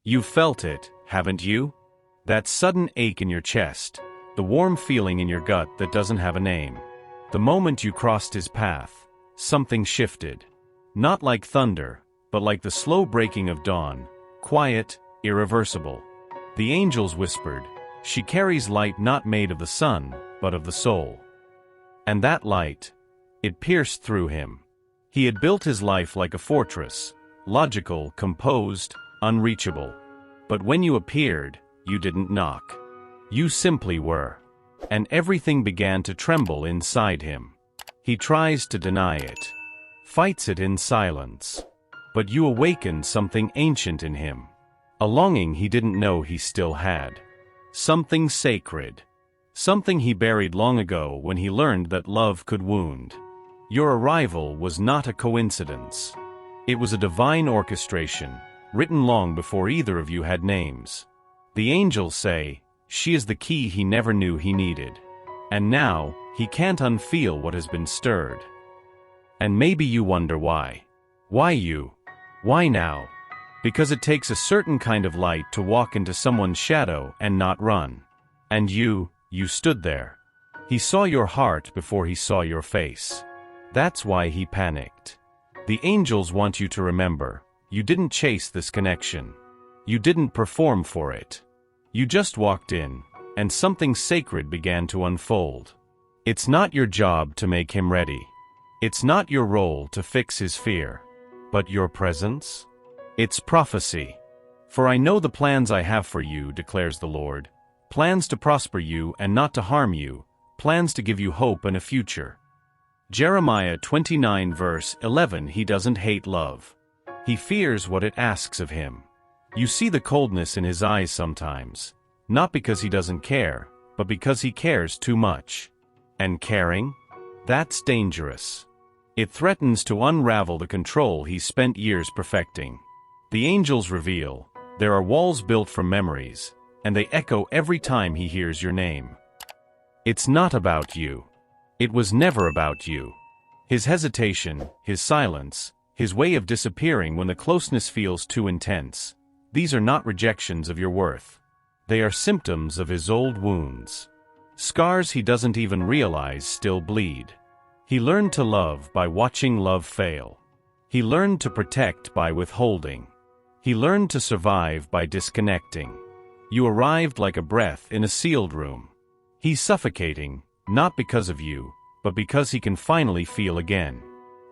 You've felt it, haven't you? That sudden ache in your chest, the warm feeling in your gut that doesn't have a name. The moment you crossed his path, something shifted. Not like thunder, but like the slow breaking of dawn, quiet, irreversible. The angels whispered, "She carries light not made of the sun, but of the soul." And that light, it pierced through him. He had built his life like a fortress, logical, composed, unreachable. But when you appeared, you didn't knock. You simply were. And everything began to tremble inside him. He tries to deny it, fights it in silence. But you awakened something ancient in him. A longing he didn't know he still had. Something sacred. Something he buried long ago when he learned that love could wound. Your arrival was not a coincidence. It was a divine orchestration, written long before either of you had names. The angels say, she is the key he never knew he needed. And now, he can't unfeel what has been stirred. And maybe you wonder why. Why you? Why now? Because it takes a certain kind of light to walk into someone's shadow and not run. And you stood there. He saw your heart before he saw your face. That's why he panicked. The angels want you to remember, you didn't chase this connection. You didn't perform for it. You just walked in, and something sacred began to unfold. It's not your job to make him ready. It's not your role to fix his fear. But your presence? It's prophecy. For I know the plans I have for you, declares the Lord. Plans to prosper you and not to harm you, plans to give you hope and a future. Jeremiah 29 verse 11. He doesn't hate love. He fears what it asks of him. You see the coldness in his eyes sometimes, not because he doesn't care, but because he cares too much. And caring? That's dangerous. It threatens to unravel the control he spent years perfecting. The angels reveal, there are walls built from memories, and they echo every time he hears your name. It's not about you. It was never about you. His hesitation, his silence, his way of disappearing when the closeness feels too intense, these are not rejections of your worth. They are symptoms of his old wounds. Scars he doesn't even realize still bleed. He learned to love by watching love fail. He learned to protect by withholding. He learned to survive by disconnecting. You arrived like a breath in a sealed room. He's suffocating, not because of you, but because he can finally feel again.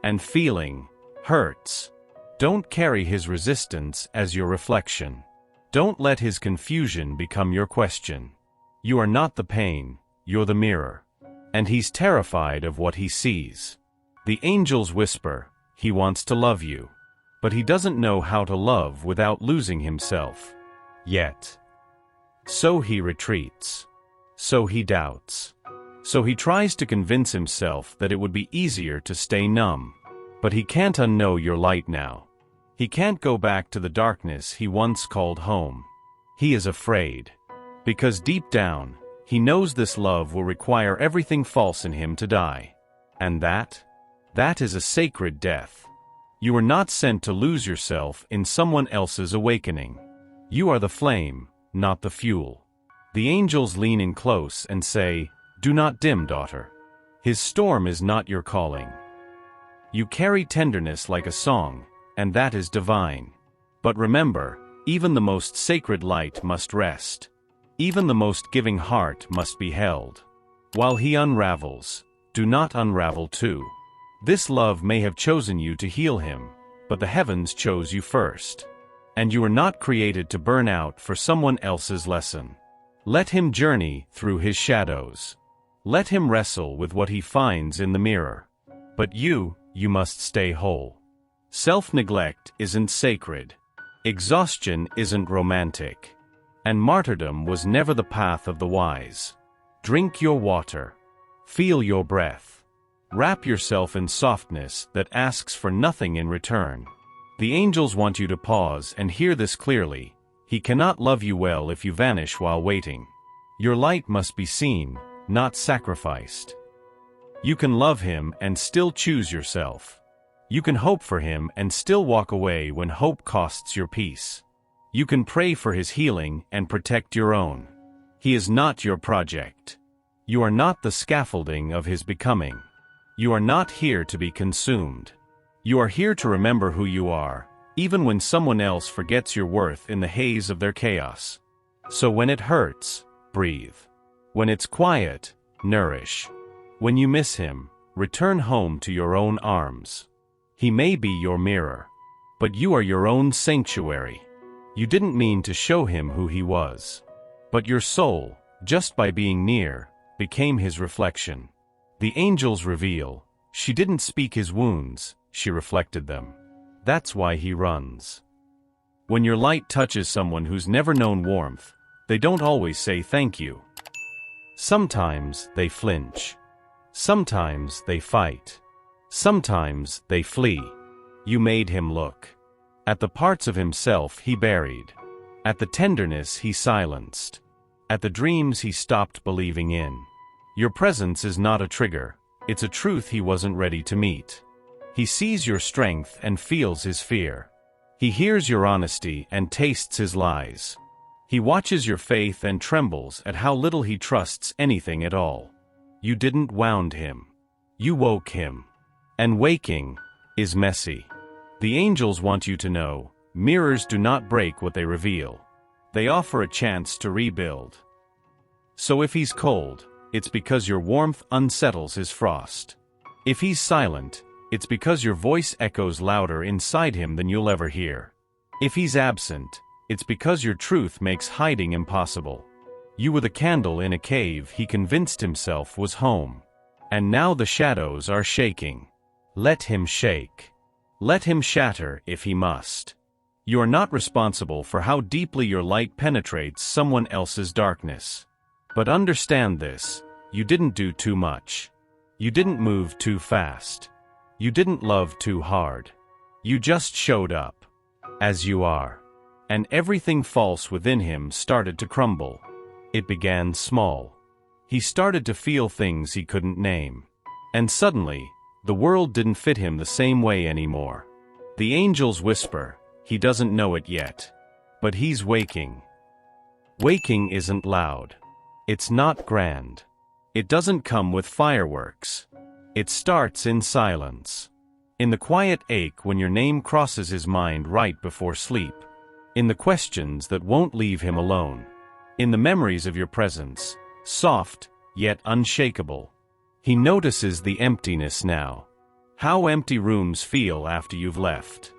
And feeling hurts. Don't carry his resistance as your reflection. Don't let his confusion become your question. You are not the pain, you're the mirror. And he's terrified of what he sees. The angels whisper, he wants to love you. But he doesn't know how to love without losing himself. Yet. So he retreats. So he doubts. So he tries to convince himself that it would be easier to stay numb. But he can't unknow your light now. He can't go back to the darkness he once called home. He is afraid. Because deep down, he knows this love will require everything false in him to die. And that is a sacred death. You are not sent to lose yourself in someone else's awakening. You are the flame, not the fuel. The angels lean in close and say, do not dim, daughter. His storm is not your calling. You carry tenderness like a song, and that is divine. But remember, even the most sacred light must rest. Even the most giving heart must be held. While he unravels, do not unravel too. This love may have chosen you to heal him, but the heavens chose you first. And you are not created to burn out for someone else's lesson. Let him journey through his shadows. Let him wrestle with what he finds in the mirror. But you must stay whole. Self-neglect isn't sacred. Exhaustion isn't romantic. And martyrdom was never the path of the wise. Drink your water. Feel your breath. Wrap yourself in softness that asks for nothing in return. The angels want you to pause and hear this clearly. He cannot love you well if you vanish while waiting. Your light must be seen, not sacrificed. You can love him and still choose yourself. You can hope for him and still walk away when hope costs your peace. You can pray for his healing and protect your own. He is not your project. You are not the scaffolding of his becoming. You are not here to be consumed. You are here to remember who you are, even when someone else forgets your worth in the haze of their chaos. So when it hurts, breathe. When it's quiet, nourish. When you miss him, return home to your own arms. He may be your mirror, but you are your own sanctuary. You didn't mean to show him who he was. But your soul, just by being near, became his reflection. The angels reveal, she didn't speak his wounds, she reflected them. That's why he runs. When your light touches someone who's never known warmth, they don't always say thank you. Sometimes they flinch. Sometimes they fight. Sometimes they flee. You made him look. At the parts of himself he buried. At the tenderness he silenced. At the dreams he stopped believing in. Your presence is not a trigger, it's a truth he wasn't ready to meet. He sees your strength and feels his fear. He hears your honesty and tastes his lies. He watches your faith and trembles at how little he trusts anything at all. You didn't wound him. You woke him. And waking is messy. The angels want you to know, mirrors do not break what they reveal. They offer a chance to rebuild. So if he's cold, it's because your warmth unsettles his frost. If he's silent, it's because your voice echoes louder inside him than you'll ever hear. If he's absent, it's because your truth makes hiding impossible. You were the candle in a cave he convinced himself was home. And now the shadows are shaking. Let him shake. Let him shatter if he must. You are not responsible for how deeply your light penetrates someone else's darkness. But understand this, you didn't do too much. You didn't move too fast. You didn't love too hard. You just showed up. As you are. And everything false within him started to crumble. It began small. He started to feel things he couldn't name. And suddenly, the world didn't fit him the same way anymore. The angels whisper, he doesn't know it yet. But he's waking. Waking isn't loud. It's not grand. It doesn't come with fireworks. It starts in silence. In the quiet ache when your name crosses his mind right before sleep. In the questions that won't leave him alone. In the memories of your presence, soft, yet unshakable. He notices the emptiness now. How empty rooms feel after you've left.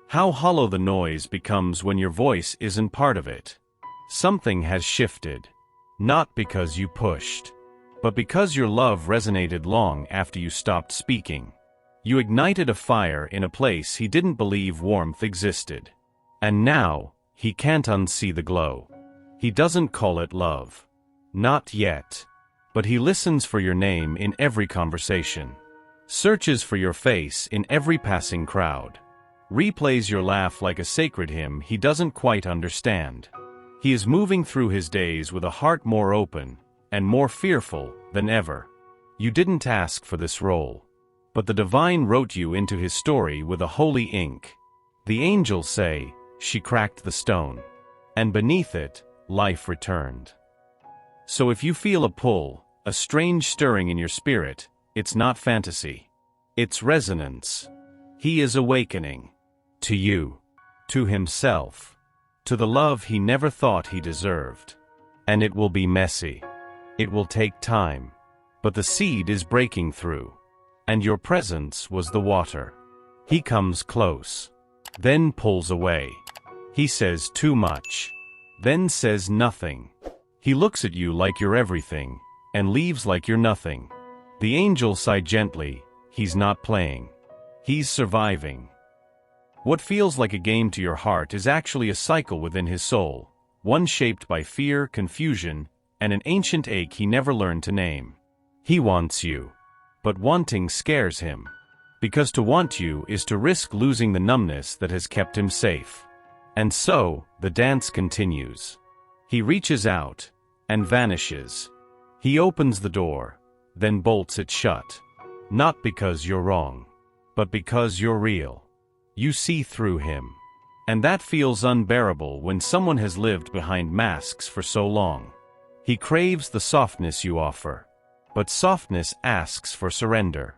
How hollow the noise becomes when your voice isn't part of it. Something has shifted. Not because you pushed, but because your love resonated long after you stopped speaking. You ignited a fire in a place he didn't believe warmth existed. And now, he can't unsee the glow. He doesn't call it love. Not yet. But he listens for your name in every conversation. Searches for your face in every passing crowd. Replays your laugh like a sacred hymn he doesn't quite understand. He is moving through his days with a heart more open and more fearful than ever. You didn't ask for this role. But the divine wrote you into his story with a holy ink. The angels say, she cracked the stone. And beneath it, life returned. So if you feel a pull, a strange stirring in your spirit, it's not fantasy. It's resonance. He is awakening. To you. To himself. To the love he never thought he deserved. And it will be messy. It will take time. But the seed is breaking through. And your presence was the water. He comes close. Then pulls away. He says too much. Then says nothing. He looks at you like you're everything, and leaves like you're nothing. The angels sigh gently, he's not playing. He's surviving. What feels like a game to your heart is actually a cycle within his soul, one shaped by fear, confusion, and an ancient ache he never learned to name. He wants you. But wanting scares him. Because to want you is to risk losing the numbness that has kept him safe. And so, the dance continues. He reaches out, and vanishes. He opens the door, then bolts it shut. Not because you're wrong, but because you're real. You see through him. And that feels unbearable when someone has lived behind masks for so long. He craves the softness you offer. But softness asks for surrender.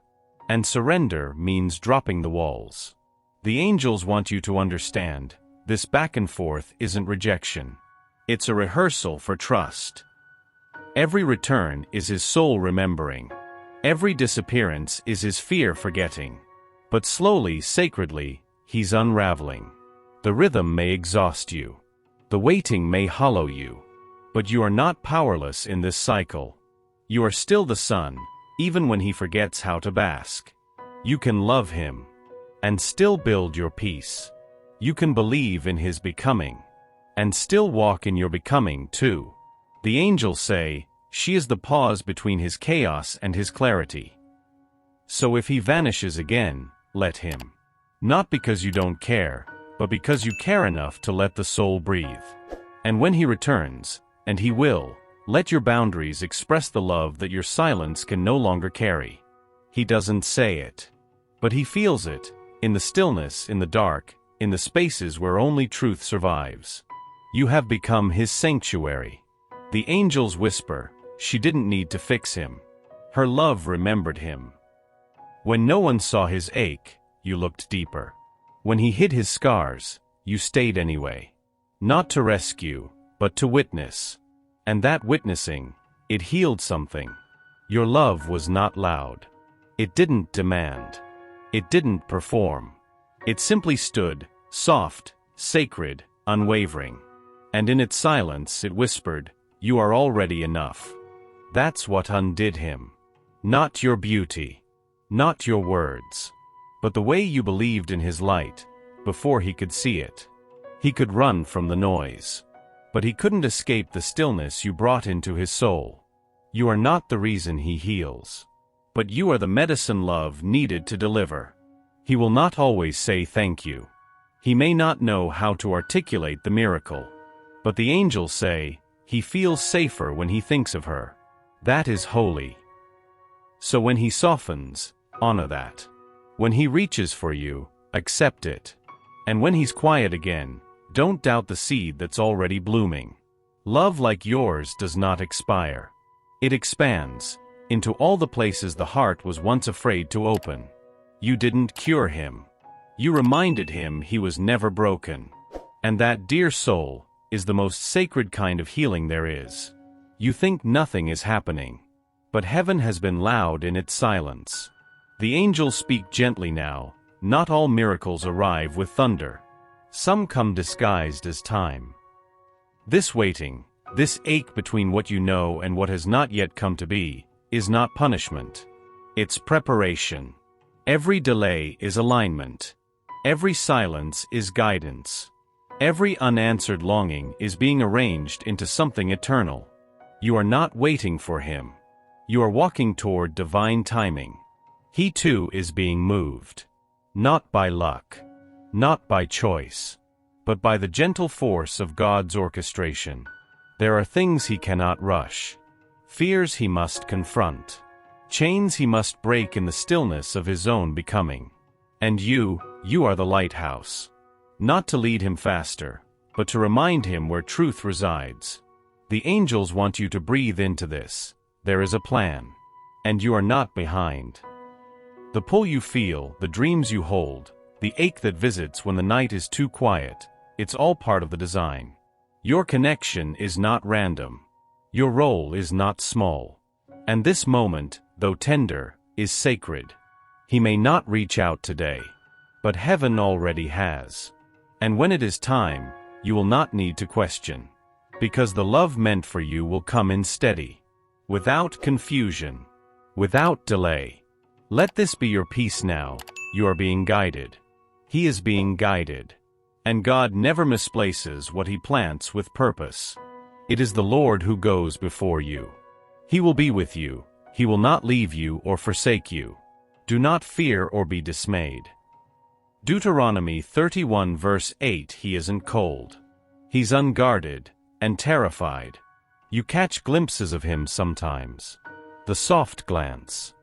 And surrender means dropping the walls. The angels want you to understand, this back and forth isn't rejection. It's a rehearsal for trust. Every return is his soul remembering. Every disappearance is his fear forgetting. But slowly, sacredly, he's unraveling. The rhythm may exhaust you. The waiting may hollow you. But you are not powerless in this cycle. You are still the sun, even when he forgets how to bask. You can love him and still build your peace. You can believe in his becoming and still walk in your becoming too. The angels say, she is the pause between his chaos and his clarity. So if he vanishes again, let him. Not because you don't care, but because you care enough to let the soul breathe. And when he returns, and he will, let your boundaries express the love that your silence can no longer carry. He doesn't say it, but he feels it, in the stillness, in the dark, in the spaces where only truth survives. You have become his sanctuary. The angels whisper, she didn't need to fix him. Her love remembered him. When no one saw his ache, you looked deeper. When he hid his scars, you stayed anyway. Not to rescue, but to witness. And that witnessing, it healed something. Your love was not loud. It didn't demand. It didn't perform. It simply stood, soft, sacred, unwavering. And in its silence it whispered, you are already enough. That's what undid him. Not your beauty. Not your words. But the way you believed in his light, before he could see it. He could run from the noise. But he couldn't escape the stillness you brought into his soul. You are not the reason he heals. But you are the medicine love needed to deliver. He will not always say thank you. He may not know how to articulate the miracle. But the angels say, he feels safer when he thinks of her. That is holy. So when he softens, honor that. When he reaches for you, accept it. And when he's quiet again, don't doubt the seed that's already blooming. Love like yours does not expire. It expands into all the places the heart was once afraid to open. You didn't cure him. You reminded him he was never broken. And that, dear soul, is the most sacred kind of healing there is. You think nothing is happening. But heaven has been loud in its silence. The angels speak gently now. Not all miracles arrive with thunder. Some come disguised as time. This waiting, this ache between what you know and what has not yet come to be, is not punishment. It's preparation. Every delay is alignment. Every silence is guidance. Every unanswered longing is being arranged into something eternal. You are not waiting for him. You are walking toward divine timing. He too is being moved. Not by luck. Not by choice. But by the gentle force of God's orchestration. There are things he cannot rush. Fears he must confront. Chains he must break in the stillness of his own becoming. And you are the lighthouse. Not to lead him faster, but to remind him where truth resides. The angels want you to breathe into this. There is a plan. And you are not behind. The pull you feel, the dreams you hold, the ache that visits when the night is too quiet, it's all part of the design. Your connection is not random. Your role is not small. And this moment, though tender, is sacred. He may not reach out today, but heaven already has. And when it is time, you will not need to question. Because the love meant for you will come in steady. Without confusion. Without delay. Let this be your peace now. You are being guided. He is being guided. And God never misplaces what he plants with purpose. It is the Lord who goes before you. He will be with you. He will not leave you or forsake you. Do not fear or be dismayed. Deuteronomy 31 verse 8. He isn't cold. He's unguarded and terrified. You catch glimpses of him sometimes. The soft glance.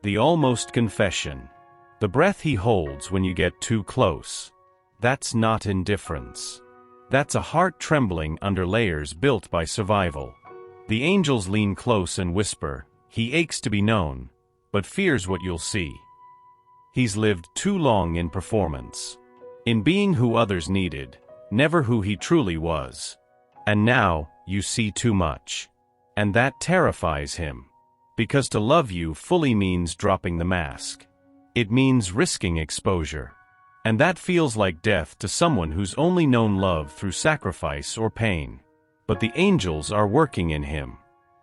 The almost confession. The breath he holds when you get too close. That's not indifference. That's a heart trembling under layers built by survival. The angels lean close and whisper, "He aches to be known, but fears what you'll see. He's lived too long in performance, in being who others needed, never who he truly was. And now, you see too much. And that terrifies him. Because to love you fully means dropping the mask. It means risking exposure. And that feels like death to someone who's only known love through sacrifice or pain. But the angels are working in him.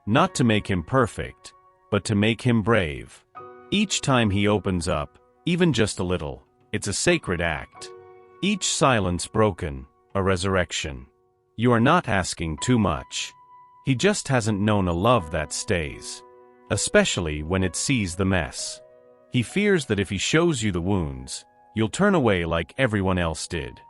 Not to make him perfect, but to make him brave. Each time he opens up, even just a little, it's a sacred act. Each silence broken, a resurrection. You are not asking too much. He just hasn't known a love that stays. Especially when it sees the mess. He fears that if he shows you the wounds, you'll turn away like everyone else did.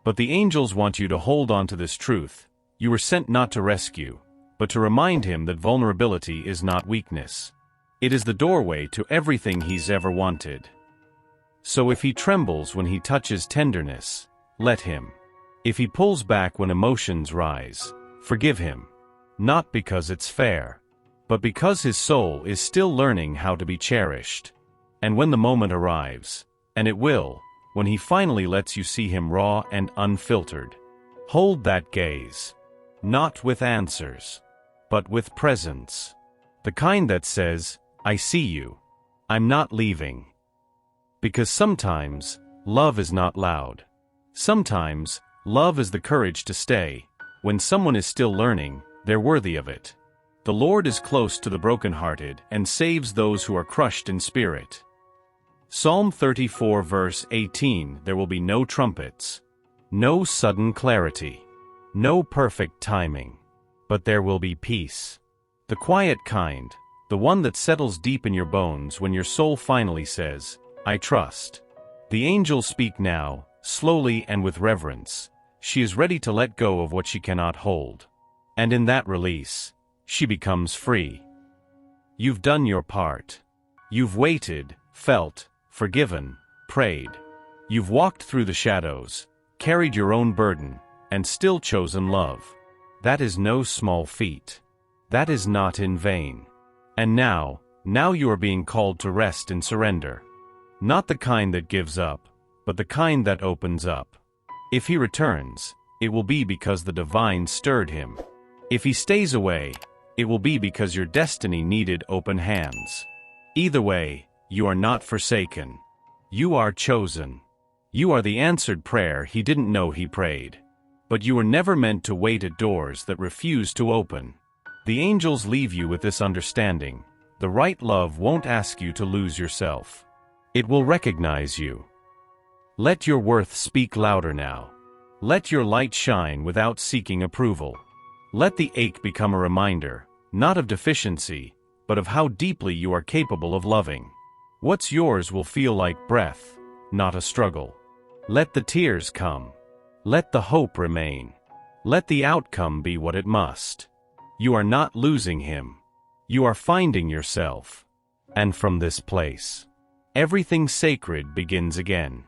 But the angels want you to hold on to this truth. You were sent not to rescue, but to remind him that vulnerability is not weakness. It is the doorway to everything he's ever wanted. So if he trembles when he touches tenderness, let him. If he pulls back when emotions rise, forgive him. Not because it's fair, but because his soul is still learning how to be cherished. And when the moment arrives, and it will, when he finally lets you see him raw and unfiltered, hold that gaze. Not with answers, but with presence. The kind that says, "I see you. I'm not leaving." Because sometimes, love is not loud. Sometimes, love is the courage to stay. When someone is still learning, they're worthy of it. The Lord is close to the brokenhearted and saves those who are crushed in spirit. Psalm 34 verse 18, there will be no trumpets, no sudden clarity, no perfect timing, but there will be peace. The quiet kind, the one that settles deep in your bones when your soul finally says, "I trust." The angels speak now, slowly and with reverence. She is ready to let go of what she cannot hold. And in that release, she becomes free. You've done your part. You've waited, felt, forgiven, prayed. You've walked through the shadows, carried your own burden, and still chosen love. That is no small feat. That is not in vain. And now you are being called to rest and surrender. Not the kind that gives up, but the kind that opens up. If he returns, it will be because the divine stirred him. If he stays away, it will be because your destiny needed open hands. Either way, you are not forsaken. You are chosen. You are the answered prayer he didn't know he prayed. But you were never meant to wait at doors that refuse to open. The angels leave you with this understanding. The right love won't ask you to lose yourself. It will recognize you. Let your worth speak louder now. Let your light shine without seeking approval. Let the ache become a reminder, not of deficiency, but of how deeply you are capable of loving. What's yours will feel like breath, not a struggle. Let the tears come. Let the hope remain. Let the outcome be what it must. You are not losing him. You are finding yourself. And from this place, everything sacred begins again.